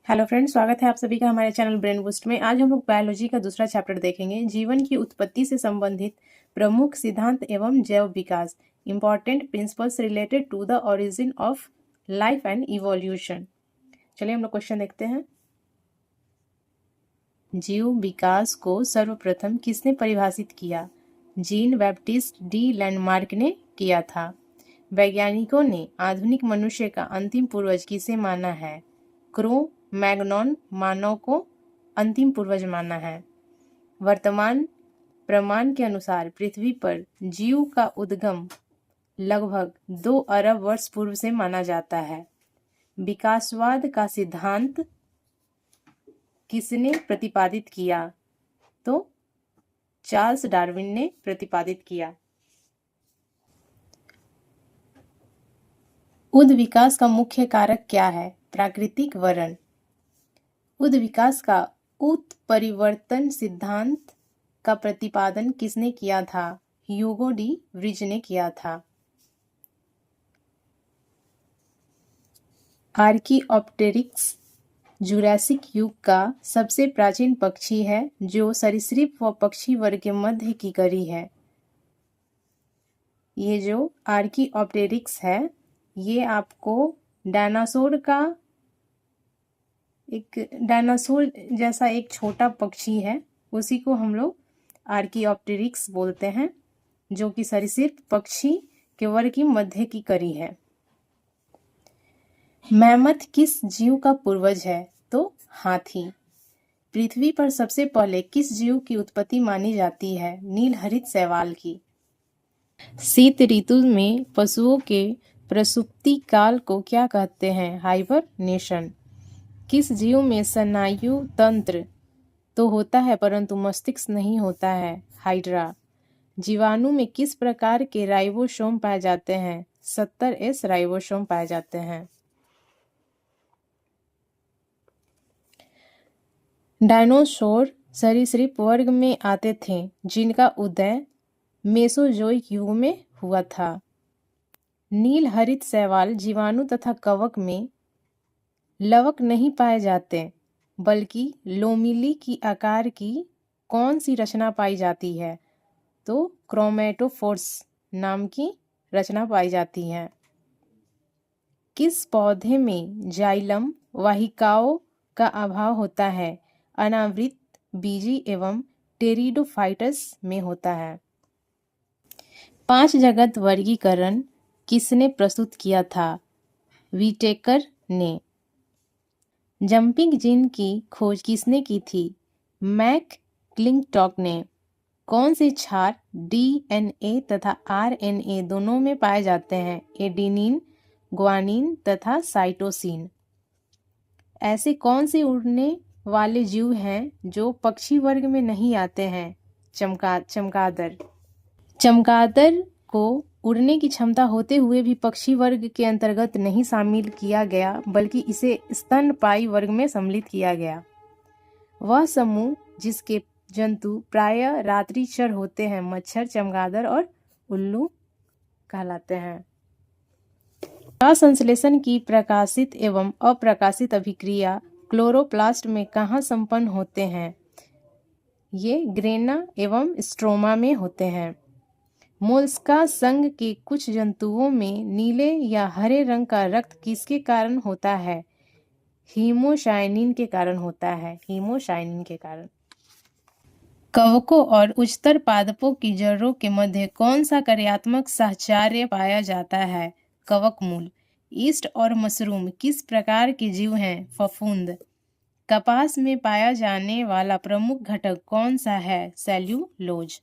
Hello friends, स्वागत है आप सभी का हमारे चैनल ब्रेन बूस्ट में। आज हम लोग बायोलॉजी का दूसरा चैप्टर देखेंगे। जीवन की उत्पत्ति से संबंधित प्रमुख सिद्धांत एवं जैव विकास, important principles related to the origin of life and evolution. चलिए हम लोग क्वेश्चन देखते हैं। जीव विकास को सर्वप्रथम किसने परिभाषित किया? जीन बैप्टिस्ट डी लैंडमार्क ने किया था। वैज्ञानिकों ने आधुनिक मनुष्य का अंतिम पूर्वज किसे माना है? क्रो मैग्नॉन मानव को अंतिम पूर्वज माना है। वर्तमान प्रमाण के अनुसार पृथ्वी पर जीव का उद्गम लगभग 2 अरब वर्ष पूर्व से माना जाता है। विकासवाद का सिद्धांत किसने प्रतिपादित किया? तो चार्ल्स डार्विन ने प्रतिपादित किया। उद विकास का मुख्य कारक क्या है? प्राकृतिक वरण। उद विकास का उत्परिवर्तन सिद्धांत का प्रतिपादन किसने किया था? ह्यूगो डी व्रिज ने किया था। आर्कियोप्टेरिक्स जुरासिक युग का सबसे प्राचीन पक्षी है जो सरीसृप व पक्षी वर्ग के मध्य की कड़ी है। ये जो आर्कियोप्टेरिक्स है ये आपको डायनासोर जैसा एक छोटा पक्षी है, उसी को हम लोग आर्कियोप्टेरिक्स बोलते हैं, जो कि सरीसृप पक्षी के वर्ग की मध्य की कड़ी है। मैमथ किस जीव का पूर्वज है? तो हाथी। पृथ्वी पर सबसे पहले किस जीव की उत्पत्ति मानी जाती है? नीलहरित शैवाल की। शीत ऋतु में पशुओं के प्रसुप्ति काल को क्या कहते हैं? हाइबरनेशन। किस जीव में स्नायु तंत्र तो होता है परंतु मस्तिष्क नहीं होता है? हाइड्रा। जीवाणु में किस प्रकार के राइबोसोम पाए जाते हैं? 70S राइबोसोम पाए जाते हैं। डायनासोर सरीसृप वर्ग में आते थे जिनका उदय मेसोजोइक युग में हुआ था। नील हरित शैवाल जीवाणु तथा कवक में लवक नहीं पाए जाते बल्कि लोमिली की आकार की कौन सी रचना पाई जाती है? तो क्रोमेटोफोर्स नाम की रचना पाई जाती है। किस पौधे में जाइलम वाहिकाओं का अभाव होता है? अनावृत बीजी एवं टेरिडोफाइटस में होता है। 5 जगत वर्गीकरण किसने प्रस्तुत किया था? विटेकर ने। जंपिंग जीन की खोज किसने की थी? मैक क्लिंटॉक ने। कौन से क्षार डीएनए तथा आरएनए दोनों में पाए जाते हैं? एडेनिन, ग्वानिन तथा साइटोसिन। ऐसे कौन से उड़ने वाले जीव हैं जो पक्षी वर्ग में नहीं आते हैं? चमगादड़। चमगादड़ को उड़ने की क्षमता होते हुए भी पक्षी वर्ग के अंतर्गत नहीं शामिल किया गया बल्कि इसे स्तनपायी वर्ग में सम्मिलित किया गया। वह समूह जिसके जंतु प्रायः रात्रिचर होते हैं मच्छर, चमगादड़ और उल्लू कहलाते हैं। असंश्लेषण की प्रकाशित एवं अप्रकाशित अभिक्रिया क्लोरोप्लास्ट में कहाँ संपन्न होते हैं? ये ग्रेना एवं स्ट्रोमा में होते हैं। मोलस्का संघ के कुछ जंतुओं में नीले या हरे रंग का रक्त किसके कारण होता है? हीमोसाइनिन के कारण होता है। हीमोसाइनिन के कारण। कवकों और उच्चतर पादपों की जड़ों के मध्य कौन सा कार्यात्मक साहचर्य पाया जाता है? कवक मूल। ईस्ट और मशरूम किस प्रकार के जीव हैं? फफूंद। कपास में पाया जाने वाला प्रमुख घटक कौन सा है? सेल्यूलोज।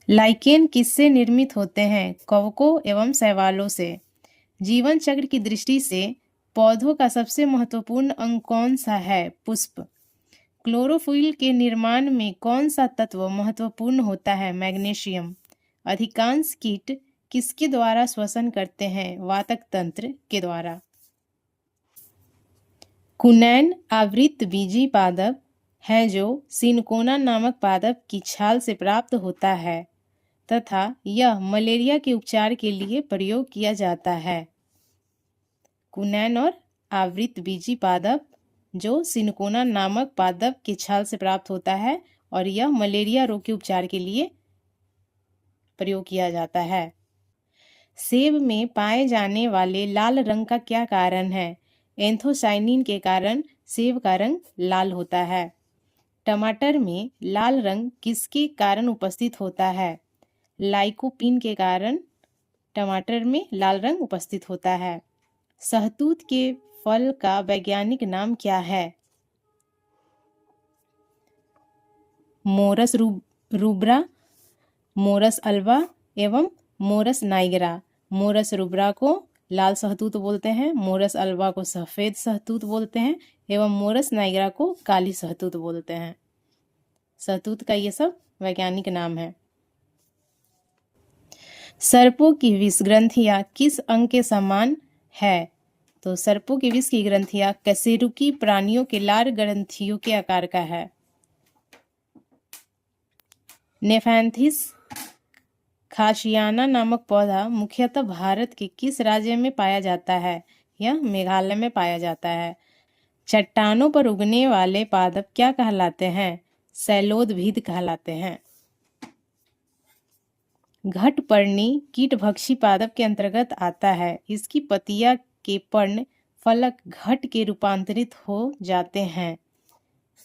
लाइकेन किससे निर्मित होते हैं? कवकों एवं शैवालों से। जीवन चक्र की दृष्टि से पौधों का सबसे महत्वपूर्ण अंग कौन सा है? पुष्प। क्लोरोफिल के निर्माण में कौन सा तत्व महत्वपूर्ण होता है? मैग्नीशियम। अधिकांश कीट किसके द्वारा श्वसन करते हैं? वातक तंत्र के द्वारा। कुनैन आवृत बीजी पादप है जो सिनकोना नामक पादप की छाल से प्राप्त होता है। तथा यह मलेरिया के उपचार के लिए प्रयोग किया जाता है। कुनैन और आवृत बीजी पादप जो सिनकोना नामक पादप के छाल से प्राप्त होता है और यह मलेरिया रोग के उपचार के लिए प्रयोग किया जाता है। सेब में पाए जाने वाले लाल रंग का क्या कारण है? एंथोसाइनिन के कारण सेब का रंग लाल होता है। टमाटर में लाल रंग किसके कारण उपस्थित होता है? लाइकोपीन के कारण टमाटर में लाल रंग उपस्थित होता है। शहतूत के फल का वैज्ञानिक नाम क्या है? मोरस रूब्रा, मोरस अल्वा एवं मोरस नाइग्रा। मोरस रूब्रा को लाल शहतूत बोलते हैं, मोरस अल्वा को सफ़ेद शहतूत बोलते हैं एवं मोरस नाइग्रा को काली शहतूत बोलते हैं। शहतूत का ये सब वैज्ञानिक नाम है। सर्पों की विष ग्रंथियां किस अंग के समान है? तो सर्पों की विष की ग्रंथियां कशेरुकी प्राणियों के लार ग्रंथियों के आकार का है। नेफैंथिस खासियाना नामक पौधा मुख्यतः भारत के किस राज्य में पाया जाता है? यह मेघालय में पाया जाता है। चट्टानों पर उगने वाले पादप क्या कहलाते हैं? शैलोदभिद कहलाते हैं। घटपर्णी कीटभक्षी पादप के अंतर्गत आता है। इसकी पत्तियां के पर्ण फलक घट के रूपांतरित हो जाते हैं।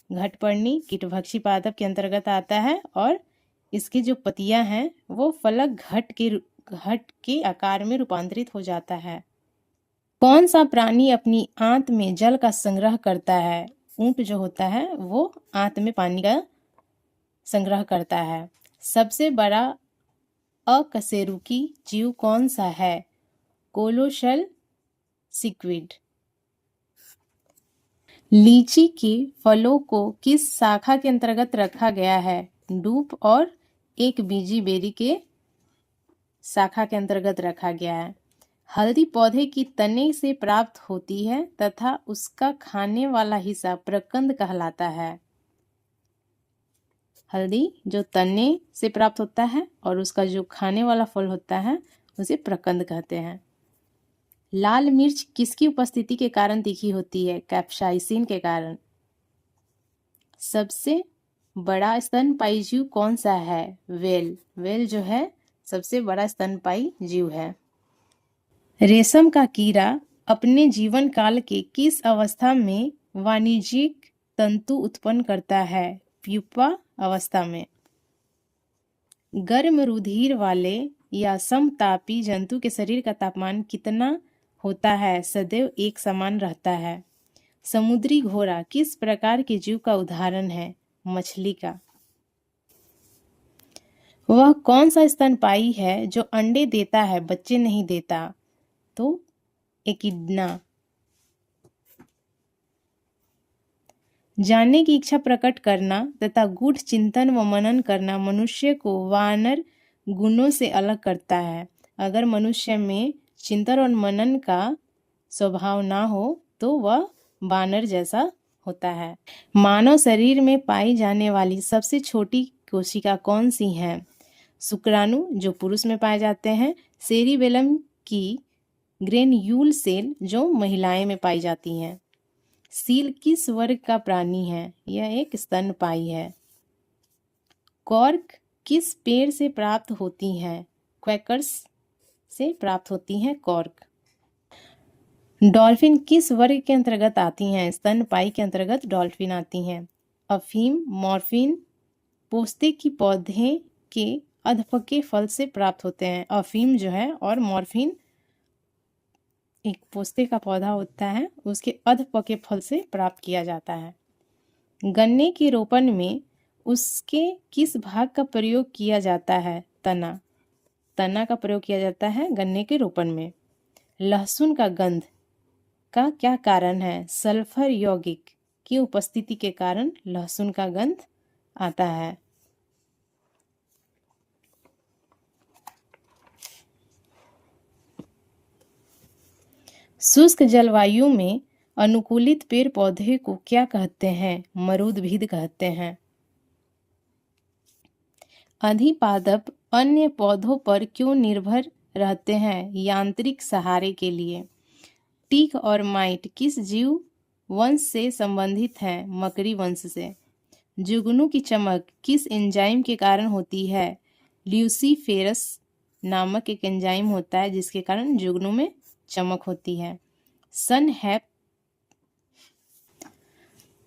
घटपर्णी कीटभक्षी पादप के अंतर्गत आता है और इसकी जो पत्तियां हैं वो फलक घट के आकार में रूपांतरित हो जाता है। कौन सा प्राणी अपनी आंत में जल का संग्रह करता है? ऊंट जो होता है वो आंत में पानी का संग्रह करता है। सबसे बड़ा अकशेरुकी जीव कौन सा है? कोलोशल सिक्विड। लीची के फलों को किस शाखा के अंतर्गत रखा गया है? डूप और एक बीजी बेरी के शाखा के अंतर्गत रखा गया है। हल्दी पौधे की तने से प्राप्त होती है तथा उसका खाने वाला हिस्सा प्रकंद कहलाता है। हल्दी जो तने से प्राप्त होता है और उसका जो खाने वाला फल होता है उसे प्रकंद कहते हैं। लाल मिर्च किसकी उपस्थिति के कारण तीखी होती है? कैप्साइसिन के कारण। सबसे बड़ा स्तनपायी जीव कौन सा है? व्हेल। व्हेल जो है सबसे बड़ा स्तनपायी जीव है। रेशम का कीड़ा अपने जीवन काल के किस अवस्था में वाणिज्यिक तंतु उत्पन्न करता है? प्यूपा अवस्था में। गर्म रुधिर वाले या समतापी जंतु के शरीर का तापमान कितना होता है? सदैव एक समान रहता है। समुद्री घोड़ा किस प्रकार के जीव का उदाहरण है? मछली का। वह कौन सा स्तनपायी है जो अंडे देता है बच्चे नहीं देता? तो एकिडना। जानने की इच्छा प्रकट करना तथा गूढ़ चिंतन व मनन करना मनुष्य को वानर गुणों से अलग करता है। अगर मनुष्य में चिंतन और मनन का स्वभाव ना हो तो वह वानर जैसा होता है। मानव शरीर में पाई जाने वाली सबसे छोटी कोशिका कौन सी है? शुक्राणु जो पुरुष में पाए जाते हैं। सेरिबेलम की ग्रेन्यूल सेल जो महिलाएं में पाई जाती हैं। सील किस वर्ग का प्राणी है? यह एक स्तनपायी है। कॉर्क किस पेड़ से प्राप्त होती हैं? क्वैकर्स से प्राप्त होती हैं कॉर्क। डॉल्फिन किस वर्ग के अंतर्गत आती हैं? स्तनपायी के अंतर्गत डॉल्फिन आती हैं। अफीम मॉर्फिन पोस्ते की पौधे के अधपके फल से प्राप्त होते हैं। अफीम जो है और मॉर्फिन एक पोस्ते का पौधा होता है उसके अधपके फल से प्राप्त किया जाता है। गन्ने के रोपण में उसके किस भाग का प्रयोग किया जाता है? तना। तना का प्रयोग किया जाता है गन्ने के रोपण में। लहसुन का गंध का क्या कारण है? सल्फर यौगिक की उपस्थिति के कारण लहसुन का गंध आता है। शुष्क जलवायु में अनुकूलित पेड़ पौधे को क्या कहते हैं? मरूदभिद कहते हैं। अधिपादप अन्य पौधों पर क्यों निर्भर रहते हैं? यांत्रिक सहारे के लिए। टिक और माइट किस जीव वंश से संबंधित हैं? मकड़ी वंश से। जुगनू की चमक किस एंजाइम के कारण होती है? ल्यूसीफेरस नामक एक एंजाइम होता है जिसके कारण जुगनू में चमक होती है।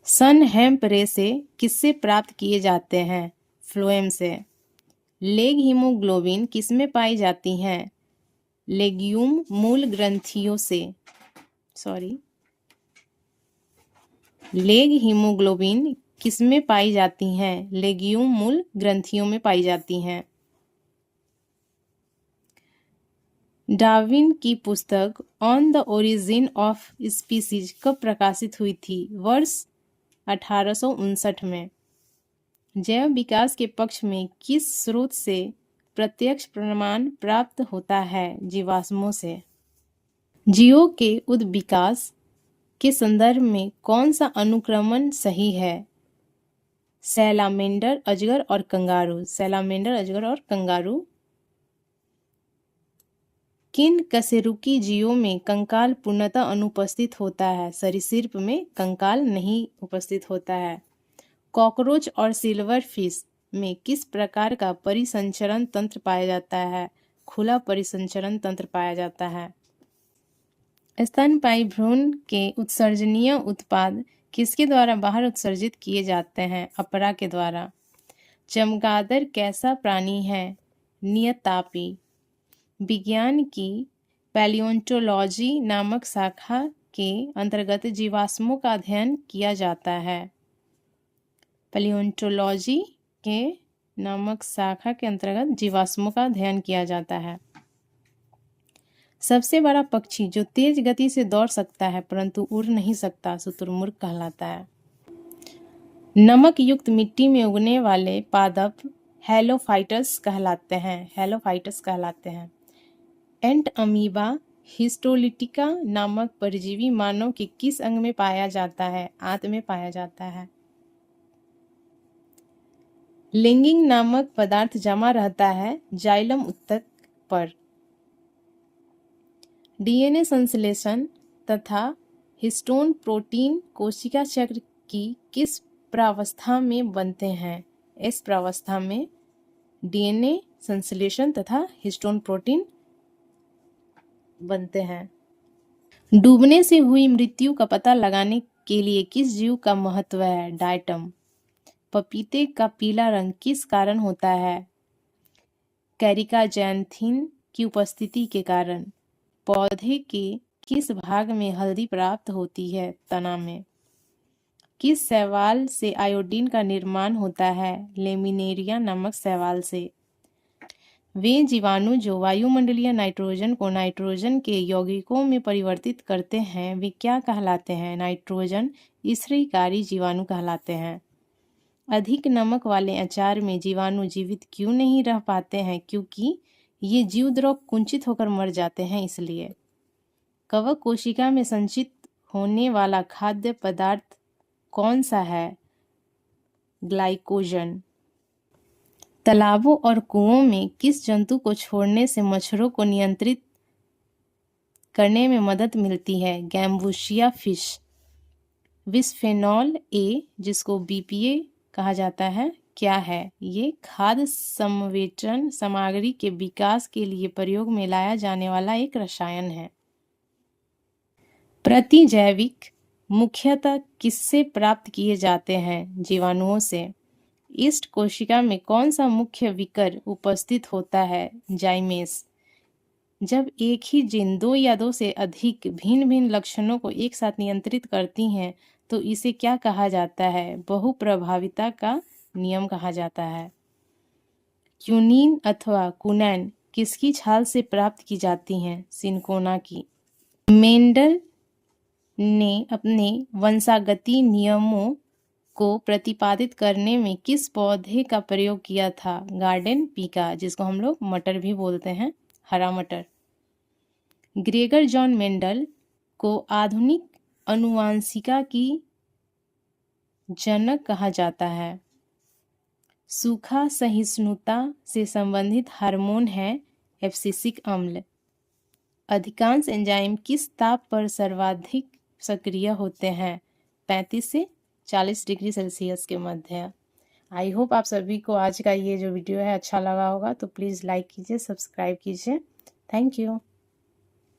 सन हेम्प रेशे किससे प्राप्त किए जाते हैं? फ्लोएम से। लेग हीमोग्लोबिन किसमें पाई जाती हैं? लेग्यूम मूल ग्रंथियों से। लेग हीमोग्लोबिन किसमें पाई जाती हैं? लेग्यूम मूल ग्रंथियों में पाई जाती हैं। डार्विन की पुस्तक on the origin of species कब प्रकाशित हुई थी? वर्ष 1859 में। जैव विकास के पक्ष में किस स्रोत से प्रत्यक्ष प्रमाण प्राप्त होता है? जीवाश्मों से। जीवों के उद्विकास के संदर्भ में कौन सा अनुक्रमण सही है? सैलामेंडर, अजगर और कंगारू। सैलामेंडर, अजगर और कंगारू। किन कशेरुकी जीवों में कंकाल पूर्णतः अनुपस्थित होता है? सरीसृप में कंकाल नहीं उपस्थित होता है। कॉकरोच और सिल्वर फिश में किस प्रकार का परिसंचरण तंत्र पाया जाता है? खुला परिसंचरण तंत्र पाया जाता है। स्तनपायी भ्रूण के उत्सर्जनीय उत्पाद किसके द्वारा बाहर उत्सर्जित किए जाते हैं? अपरा के द्वारा। चमगादड़ कैसा प्राणी है? नियतापी। विज्ञान की पैलियोंटोलॉजी नामक शाखा के अंतर्गत जीवाश्मों का अध्ययन किया जाता है। पैलियोंटोलॉजी के नामक शाखा के अंतर्गत जीवाश्मों का अध्ययन किया जाता है। सबसे बड़ा पक्षी जो तेज गति से दौड़ सकता है परंतु उड़ नहीं सकता शुतुरमुर्ग कहलाता है। नमक युक्त मिट्टी में उगने वाले पादप हेलोफाइटस कहलाते हैं। हेलोफाइटस कहलाते हैं। एंट अमीबा हिस्टोलिटिका नामक परजीवी मानव के किस अंग में पाया जाता है? आंत में पाया जाता है। लिंगिंग नामक पदार्थ जमा रहता है जाइलम उत्तक पर। डीएनए संश्लेषण तथा हिस्टोन प्रोटीन कोशिका चक्र की किस प्रावस्था में बनते हैं? इस प्रावस्था में डीएनए संश्लेषण तथा हिस्टोन प्रोटीन बनते हैं। डूबने से हुई मृत्यु का पता लगाने के लिए किस जीव का महत्व है? डायटम। पपीते का पीला रंग किस कारण होता है? कैरिकाजैंथिन की उपस्थिति के कारण। पौधे के किस भाग में हल्दी प्राप्त होती है? तना में। किस शैवाल से आयोडीन का निर्माण होता है? लेमिनेरिया नामक शैवाल से। वे जीवाणु जो वायुमंडलीय नाइट्रोजन को नाइट्रोजन के यौगिकों में परिवर्तित करते हैं वे क्या कहलाते हैं? नाइट्रोजन स्थिरीकारी जीवाणु कहलाते हैं। अधिक नमक वाले अचार में जीवाणु जीवित क्यों नहीं रह पाते हैं? क्योंकि ये जीवद्रव कुंचित होकर मर जाते हैं इसलिए। कवक कोशिका में संचित होने वाला खाद्य पदार्थ कौन सा है? ग्लाइकोजन। तालाबों और कुओं में किस जंतु को छोड़ने से मच्छरों को नियंत्रित करने में मदद मिलती है? गैम्बुशिया फिश। बिस्फेनॉल ए जिसको बीपीए कहा जाता है क्या है? ये खाद्य संवेचन सामग्री के विकास के लिए प्रयोग में लाया जाने वाला एक रसायन है। प्रतिजैविक मुख्यतः किससे प्राप्त किए जाते हैं? जीवाणुओं से। ईस्ट कोशिका में कौन सा मुख्य विकर उपस्थित होता है? जाइमेस। जब एक ही जीन दो या दो से अधिक भिन्न भिन्न लक्षणों को एक साथ नियंत्रित करती हैं तो इसे क्या कहा जाता है? बहुप्रभाविता का नियम कहा जाता है। क्यूनिन अथवा कुनैन किसकी छाल से प्राप्त की जाती हैं? सिनकोना की। मेंडल ने अपने वंशागति नियमों को प्रतिपादित करने में किस पौधे का प्रयोग किया था? गार्डन पीका जिसको हम लोग मटर भी बोलते हैं, हरा मटर। ग्रेगर जॉन मेंडल को आधुनिक आनुवंशिकी की जनक कहा जाता है। सूखा सहिष्णुता से संबंधित हार्मोन है एब्सिसिक अम्ल। अधिकांश एंजाइम किस ताप पर सर्वाधिक सक्रिय होते हैं? 35 से 40 डिग्री सेल्सियस के मध्य। आई होप आप सभी को आज का ये जो वीडियो है अच्छा लगा होगा, तो प्लीज़ लाइक कीजिए, सब्सक्राइब कीजिए। Thank you.